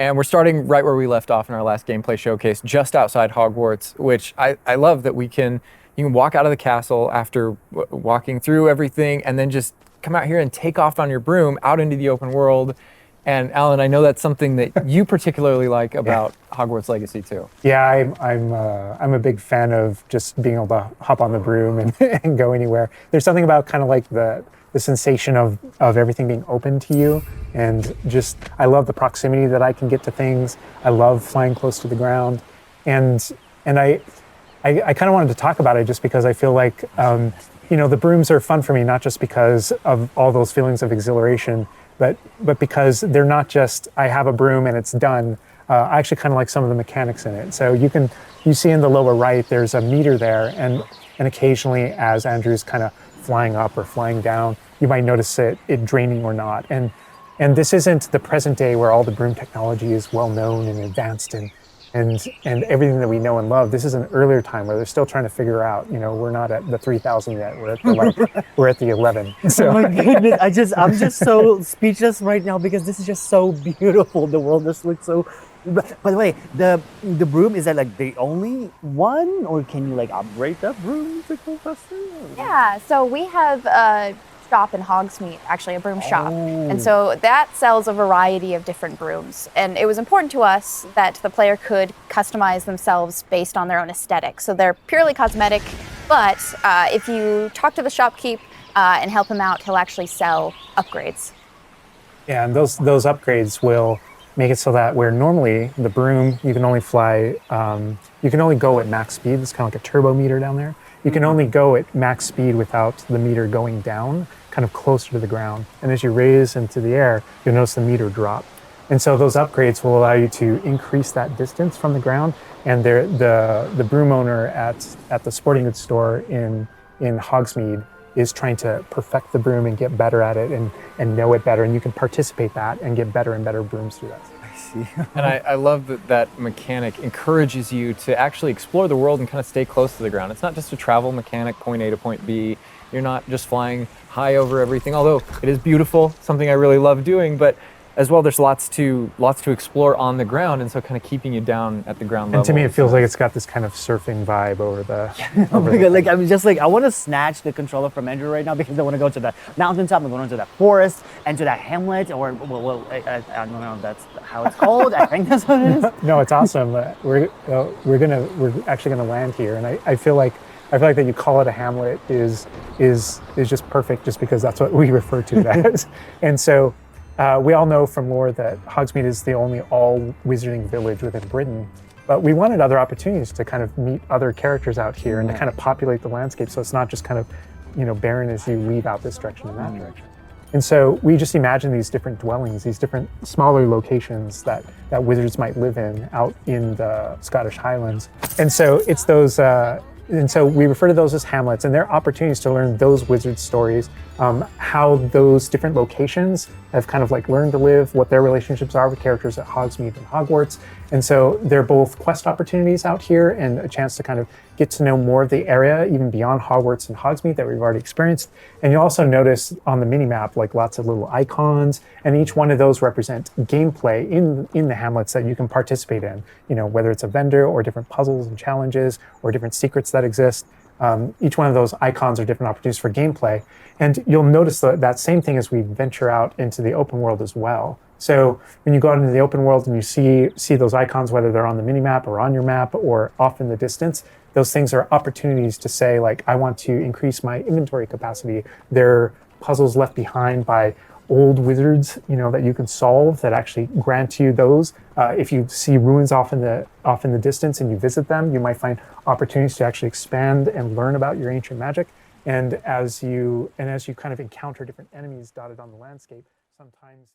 And we're starting right where we left off in our last gameplay showcase, just outside Hogwarts, which I love that you can walk out of the castle after walking through everything and then just come out here and take off on your broom out into the open world. And Alan, I know that's something that you particularly like about Hogwarts Legacy too. Yeah, I'm a big fan of just being able to hop on the broom and, and go anywhere. There's something about kind of like the sensation of everything being open to you, and just I love the proximity that I can get to things. I love flying close to the ground, and I kind of wanted to talk about it just because I feel like the brooms are fun for me, not just because of all those feelings of exhilaration, but because they're not just I have a broom and it's done. I actually kind of like some of the mechanics in it. So you see in the lower right there's a meter there, and occasionally as Andrew's kind of flying up or flying down, you might notice it draining or not. And this isn't the present day where all the broom technology is well known and advanced and everything that we know and love. This is an earlier time where they're still trying to figure out, we're not at the 3,000 yet. We're at we're at the 11. So. Oh my goodness, I'm just so speechless right now because this is just so beautiful. The world just looks so. By the way, the broom, is that like the only one, or can you like upgrade that broom to go faster? Yeah, so we have a shop in Hogsmeade, actually a broom shop. And so that sells a variety of different brooms. And it was important to us that the player could customize themselves based on their own aesthetic. So they're purely cosmetic, but if you talk to the shopkeep and help him out, he'll actually sell upgrades. Yeah, and those upgrades will make it so that where normally the broom, you can only fly, you can only go at max speed. It's kind of like a turbo meter down there. You can only go at max speed without the meter going down, kind of closer to the ground. And as you raise into the air, you'll notice the meter drop. And so those upgrades will allow you to increase that distance from the ground. And the broom owner at the sporting goods store in Hogsmeade is trying to perfect the broom and get better at it and know it better. And you can participate that and get better and better brooms through that. I see. And I love that mechanic encourages you to actually explore the world and kind of stay close to the ground. It's not just a travel mechanic, point A to point B. You're not just flying high over everything, although it is beautiful, something I really love doing, but as well, there's lots to explore on the ground, and so kind of keeping you down at the ground level. And to me, it feels like it's got this kind of surfing vibe over the. Oh my god! Like I'm just like I want to snatch the controller from Andrew right now because I want to go to the mountaintop, I'm going to the forest, and to that hamlet, or I don't know if that's how it's called. I think that's what it is. No, it's awesome. We're actually gonna land here, and I feel like that you call it a hamlet is just perfect, just because that's what we refer to it as, and so. We all know from lore that Hogsmeade is the only all-wizarding village within Britain, but we wanted other opportunities to kind of meet other characters out here and to kind of populate the landscape, so it's not just kind of, barren as you leave out this direction and that direction. And so we just imagine these different dwellings, these different smaller locations that wizards might live in out in the Scottish Highlands. And so it's those. And so we refer to those as hamlets, and they're opportunities to learn those wizard stories, how those different locations have kind of like learned to live, what their relationships are with characters at Hogsmeade and Hogwarts. And so they're both quest opportunities out here and a chance to kind of get to know more of the area, even beyond Hogwarts and Hogsmeade that we've already experienced. And you'll also notice on the mini-map, like lots of little icons, and each one of those represent gameplay in the hamlets that you can participate in, whether it's a vendor or different puzzles and challenges or different secrets that exist. Each one of those icons are different opportunities for gameplay. And you'll notice that same thing as we venture out into the open world as well. So when you go out into the open world and you see those icons, whether they're on the mini-map or on your map or off in the distance, those things are opportunities to say, like, I want to increase my inventory capacity. They're puzzles left behind by old wizards, that you can solve that actually grant you those. If you see ruins off in the distance and you visit them, you might find opportunities to actually expand and learn about your ancient magic. And as you kind of encounter different enemies dotted on the landscape, sometimes